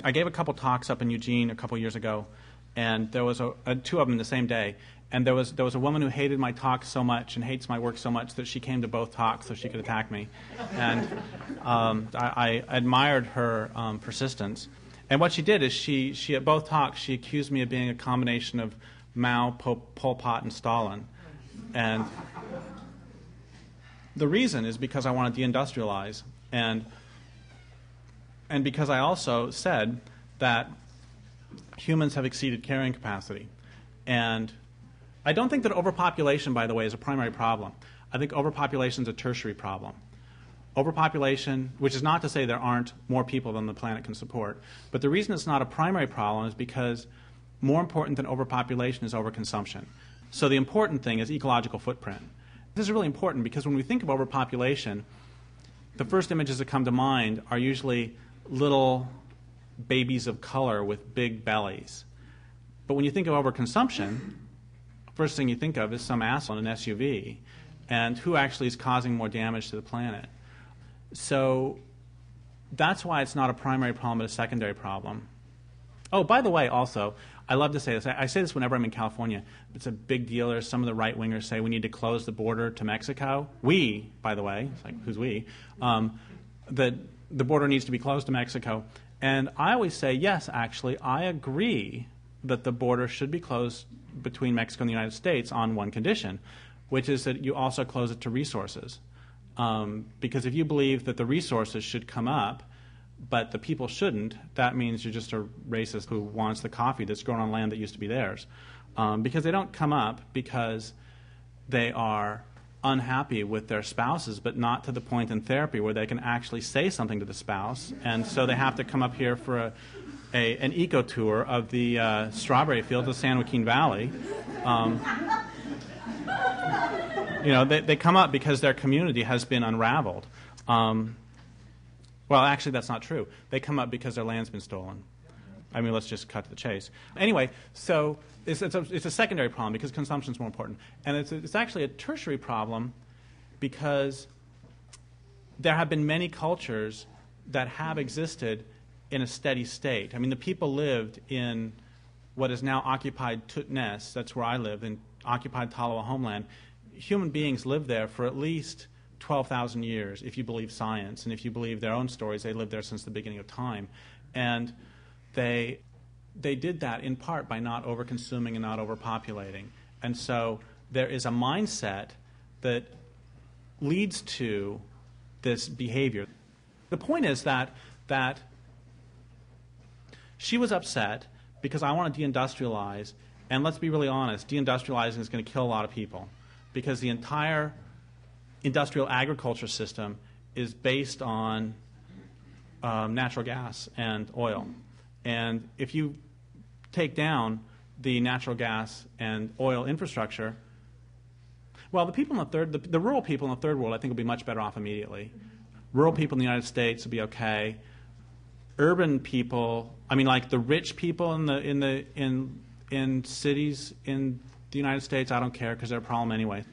I gave a couple talks up in Eugene a couple years ago, and there was two of them the same day. And there was a woman who hated my talk so much and hates my work so much that she came to both talks so she could attack me. And I admired her persistence. And what she did is she at both talks, she accused me of being a combination of Mao, Pol Pot, and Stalin. And the reason is because I want to deindustrialize, and because I also said that humans have exceeded carrying capacity. And I don't think that overpopulation, by the way, is a primary problem. I think overpopulation is a tertiary problem. Overpopulation, which is not to say there aren't more people than the planet can support, but the reason it's not a primary problem is because more important than overpopulation is overconsumption. So the important thing is ecological footprint. This is really important because when we think of overpopulation, the first images that come to mind are usually little babies of color with big bellies. But when you think of overconsumption, first thing you think of is some asshole in an SUV, and who actually is causing more damage to the planet. So that's why it's not a primary problem, but a secondary problem. Oh, by the way, also, I love to say this. I say this whenever I'm in California. It's a big deal. There's some of the right-wingers say we need to close the border to Mexico. We, by the way, it's like, who's we? That the border needs to be closed to Mexico. And I always say, yes, actually, I agree that the border should be closed between Mexico and the United States on one condition, which is that you also close it to resources. Because if you believe that the resources should come up, but the people shouldn't, that means you're just a racist who wants the coffee that's grown on land that used to be theirs. Because they don't come up because they are unhappy with their spouses, but not to the point in therapy where they can actually say something to the spouse. And so they have to come up here for an eco tour of the strawberry fields of San Joaquin Valley. They come up because their community has been unraveled. Well, actually, that's not true. They come up because their land's been stolen. I mean, let's just cut to the chase. Anyway, so it's a secondary problem because consumption is more important. And it's actually a tertiary problem because there have been many cultures that have existed in a steady state. I mean, the people lived in what is now occupied Tutnes, that's where I live, in occupied Taloa homeland. Human beings lived there for at least 12,000 years, if you believe science. And if you believe their own stories, they lived there since the beginning of time. And they did that in part by not overconsuming and not overpopulating. And so there is a mindset that leads to this behavior. The point is that she was upset because I want to deindustrialize, and let's be really honest, deindustrializing is going to kill a lot of people because the entire industrial agriculture system is based on natural gas and oil. And if you take down the natural gas and oil infrastructure, well, the people in the rural people in the third world, I think, will be much better off immediately. Rural people in the United States will be okay. Urban people, I mean, like the rich people in cities in the United States, I don't care because they're a problem anyway.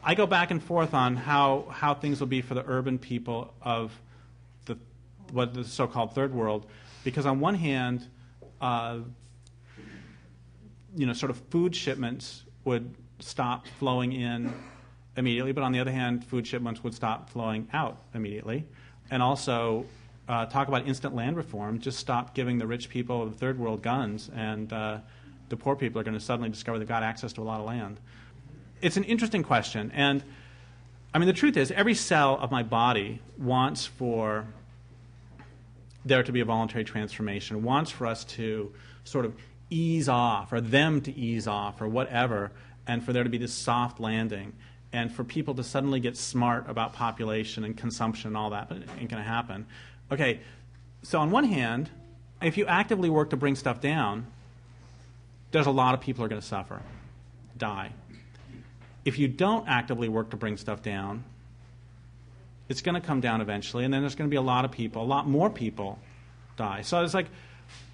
I go back and forth on how things will be for the urban people of what the so-called third world, because on one hand, sort of food shipments would stop flowing in immediately, but on the other hand, food shipments would stop flowing out immediately. And also, talk about instant land reform, just stop giving the rich people of the third world guns, and the poor people are going to suddenly discover they've got access to a lot of land. It's an interesting question, and I mean, the truth is, every cell of my body wants for there to be a voluntary transformation, wants for us to sort of ease off, or them to ease off, or whatever, and for there to be this soft landing, and for people to suddenly get smart about population and consumption and all that, but it ain't going to happen. Okay, so on one hand, if you actively work to bring stuff down, there's a lot of people who are going to suffer, die. If you don't actively work to bring stuff down, it's going to come down eventually, and then there's going to be a lot more people die. So it's like,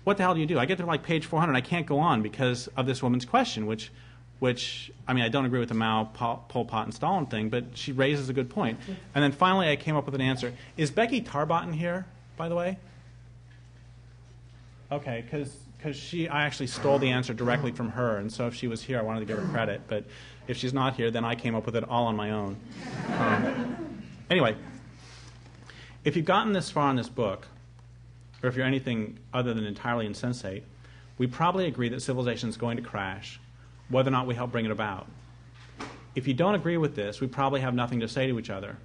what the hell do you do? I get to like page 400, I can't go on because of this woman's question, which I mean, I don't agree with the Mao, Pol Pot, and Stalin thing, but she raises a good point. And then finally I came up with an answer. Is Becky Tarbotten here, by the way? Okay, because I actually stole the answer directly from her, and so if she was here, I wanted to give her credit. But if she's not here, then I came up with it all on my own. Anyway, if you've gotten this far in this book, or if you're anything other than entirely insensate, we probably agree that civilization is going to crash, whether or not we help bring it about. If you don't agree with this, we probably have nothing to say to each other.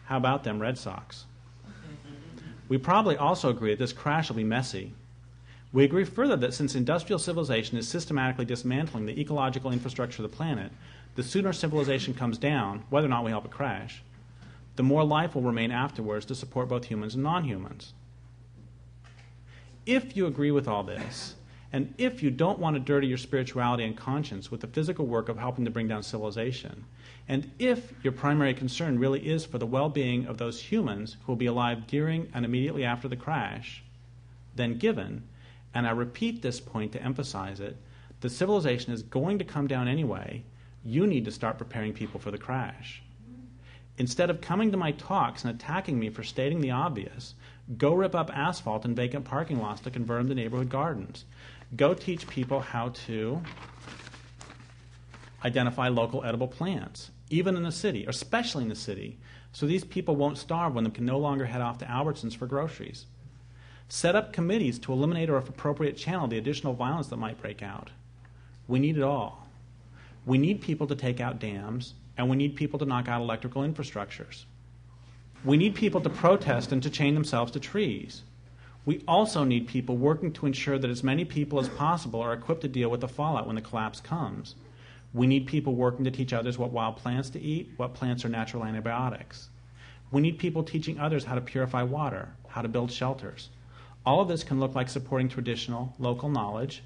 How about them Red Sox? We probably also agree that this crash will be messy. We agree further that since industrial civilization is systematically dismantling the ecological infrastructure of the planet, the sooner civilization comes down, whether or not we help it crash, the more life will remain afterwards to support both humans and non-humans. If you agree with all this, and if you don't want to dirty your spirituality and conscience with the physical work of helping to bring down civilization, and if your primary concern really is for the well-being of those humans who will be alive during and immediately after the crash, then given, and I repeat this point to emphasize it, that civilization is going to come down anyway, you need to start preparing people for the crash. Instead of coming to my talks and attacking me for stating the obvious, go rip up asphalt and vacant parking lots to convert them to neighborhood gardens. Go teach people how to identify local edible plants, even in the city, or especially in the city, so these people won't starve when they can no longer head off to Albertsons for groceries. Set up committees to eliminate or, if appropriate, channel the additional violence that might break out. We need it all. We need people to take out dams, and we need people to knock out electrical infrastructures. We need people to protest and to chain themselves to trees. We also need people working to ensure that as many people as possible are equipped to deal with the fallout when the collapse comes. We need people working to teach others what wild plants to eat, what plants are natural antibiotics. We need people teaching others how to purify water, how to build shelters. All of this can look like supporting traditional, local knowledge.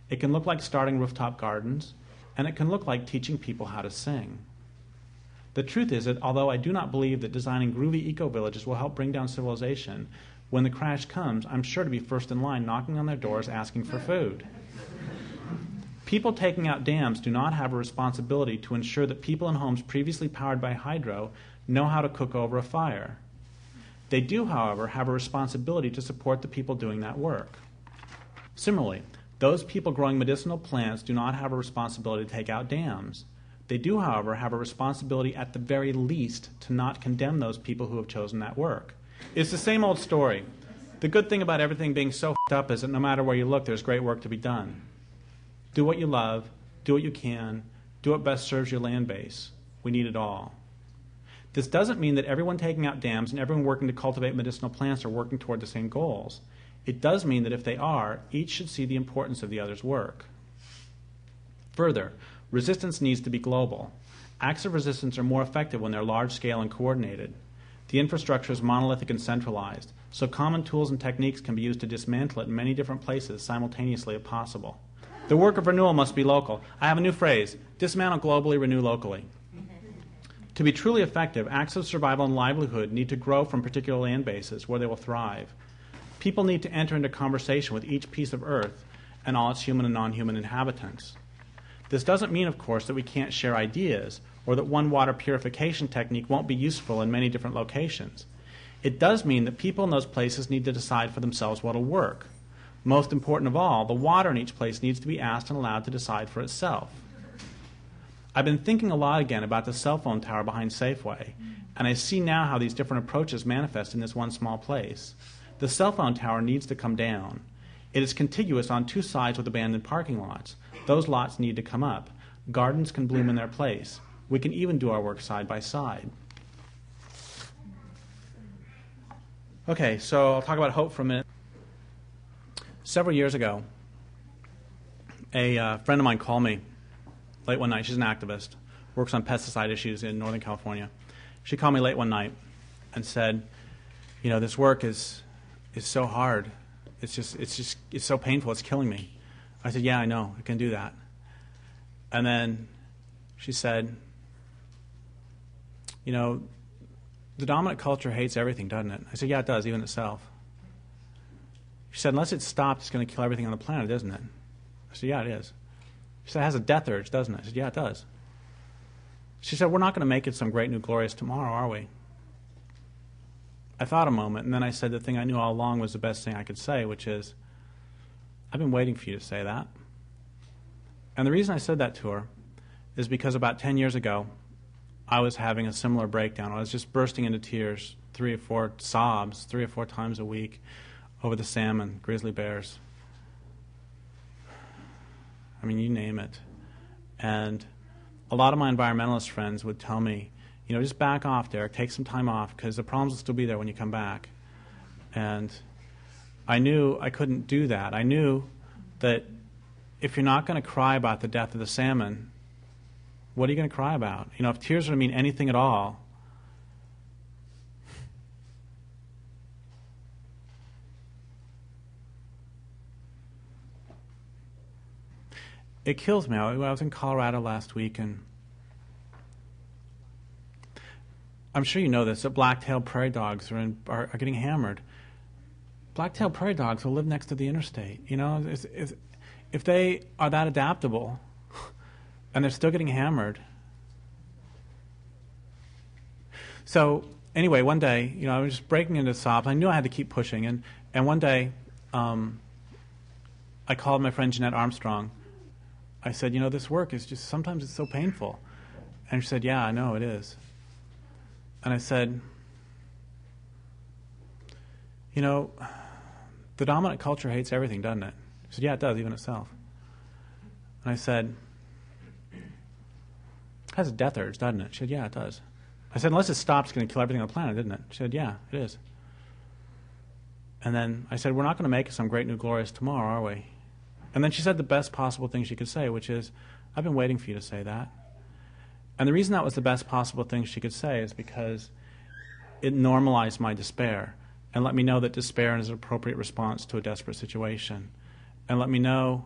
It can look like starting rooftop gardens, and it can look like teaching people how to sing. The truth is that although I do not believe that designing groovy eco-villages will help bring down civilization, when the crash comes, I'm sure to be first in line knocking on their doors asking for food. People taking out dams do not have a responsibility to ensure that people in homes previously powered by hydro know how to cook over a fire. They do, however, have a responsibility to support the people doing that work. Similarly, those people growing medicinal plants do not have a responsibility to take out dams. They do, however, have a responsibility at the very least to not condemn those people who have chosen that work. It's the same old story. The good thing about everything being so f***ed up is that no matter where you look, there's great work to be done. Do what you love, do what you can, do what best serves your land base. We need it all. This doesn't mean that everyone taking out dams and everyone working to cultivate medicinal plants are working toward the same goals. It does mean that if they are, each should see the importance of the other's work. Further, resistance needs to be global. Acts of resistance are more effective when they're large-scale and coordinated. The infrastructure is monolithic and centralized, so common tools and techniques can be used to dismantle it in many different places simultaneously if possible. The work of renewal must be local. I have a new phrase: dismantle globally, renew locally. To be truly effective, acts of survival and livelihood need to grow from particular land bases where they will thrive. People need to enter into conversation with each piece of earth and all its human and non-human inhabitants. This doesn't mean, of course, that we can't share ideas or that one water purification technique won't be useful in many different locations. It does mean that people in those places need to decide for themselves what will work. Most important of all, the water in each place needs to be asked and allowed to decide for itself. I've been thinking a lot again about the cell phone tower behind Safeway, and I see now how these different approaches manifest in this one small place. The cell phone tower needs to come down. It is contiguous on two sides with abandoned parking lots. Those lots need to come up. Gardens can bloom in their place. We can even do our work side by side. Okay, so I'll talk about hope for a minute. Several years ago, a friend of mine called me late one night. She's an activist, works on pesticide issues in Northern California. She called me late one night and said, you know, this work is so hard. It's so painful. It's killing me. I said, yeah, I know. I can do that. And then she said, you know, the dominant culture hates everything, doesn't it? I said, yeah, it does, even itself. She said, unless it's stopped, it's going to kill everything on the planet, isn't it? I said, yeah, it is. She said, it has a death urge, doesn't it? I said, yeah, it does. She said, we're not going to make it some great new glorious tomorrow, are we? I thought a moment, and then I said the thing I knew all along was the best thing I could say, which is, I've been waiting for you to say that. And the reason I said that to her is because about 10 years ago, I was having a similar breakdown. I was just bursting into tears, 3 or 4 sobs, 3 or 4 times a week over the salmon, grizzly bears. I mean, you name it. And a lot of my environmentalist friends would tell me, you know, just back off, Derrick, take some time off, because the problems will still be there when you come back. And I knew I couldn't do that. I knew that if you're not going to cry about the death of the salmon, what are you going to cry about? You know, if tears don't mean anything at all, it kills me. I was in Colorado last week, and I'm sure you know this, that black-tailed prairie dogs are getting hammered. Black-tailed prairie dogs will live next to the interstate. You know, if they are that adaptable and they're still getting hammered. So anyway, one day, you know, I was just breaking into sobs. I knew I had to keep pushing. And one day, I called my friend Jeanette Armstrong. I said, you know, this work is just, sometimes it's so painful. And she said, yeah, I know, it is. And I said, you know, the dominant culture hates everything, doesn't it? She said, yeah, it does, even itself. And I said, it has a death urge, doesn't it? She said, yeah, it does. I said, unless it stops, it's going to kill everything on the planet, isn't it? She said, yeah, it is. And then I said, we're not going to make it some great new glorious tomorrow, are we? And then she said the best possible thing she could say, which is, I've been waiting for you to say that. And the reason that was the best possible thing she could say is because it normalized my despair and let me know that despair is an appropriate response to a desperate situation, and let me know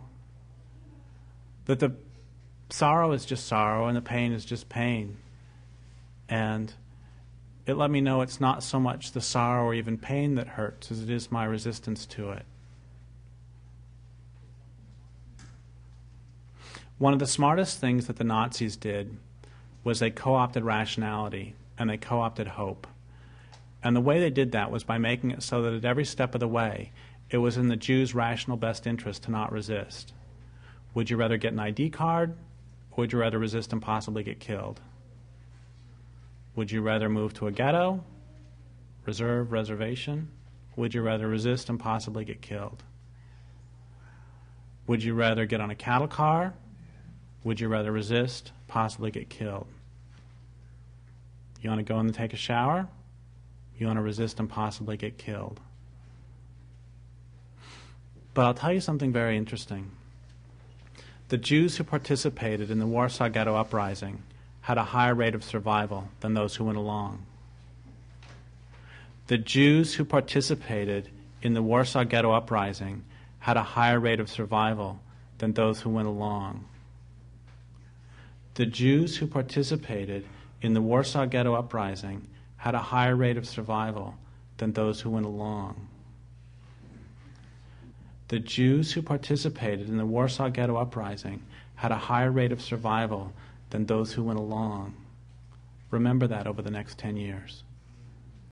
that the sorrow is just sorrow and the pain is just pain. And it let me know it's not so much the sorrow or even pain that hurts as it is my resistance to it. One of the smartest things that the Nazis did was they co-opted rationality and they co-opted hope. And the way they did that was by making it so that at every step of the way, it was in the Jews' rational best interest to not resist. Would you rather get an ID card, or would you rather resist and possibly get killed? Would you rather move to a ghetto, reservation? Would you rather resist and possibly get killed? Would you rather get on a cattle car? Would you rather resist, possibly get killed? You want to go in and take a shower? You want to resist and possibly get killed? But I'll tell you something very interesting. The Jews who participated in the Warsaw Ghetto Uprising had a higher rate of survival than those who went along. The Jews who participated in the Warsaw Ghetto Uprising had a higher rate of survival than those who went along. The Jews who participated in the Warsaw Ghetto Uprising had a higher rate of survival than those who went along. The Jews who participated in the Warsaw Ghetto Uprising had a higher rate of survival than those who went along. Remember that over the next 10 years.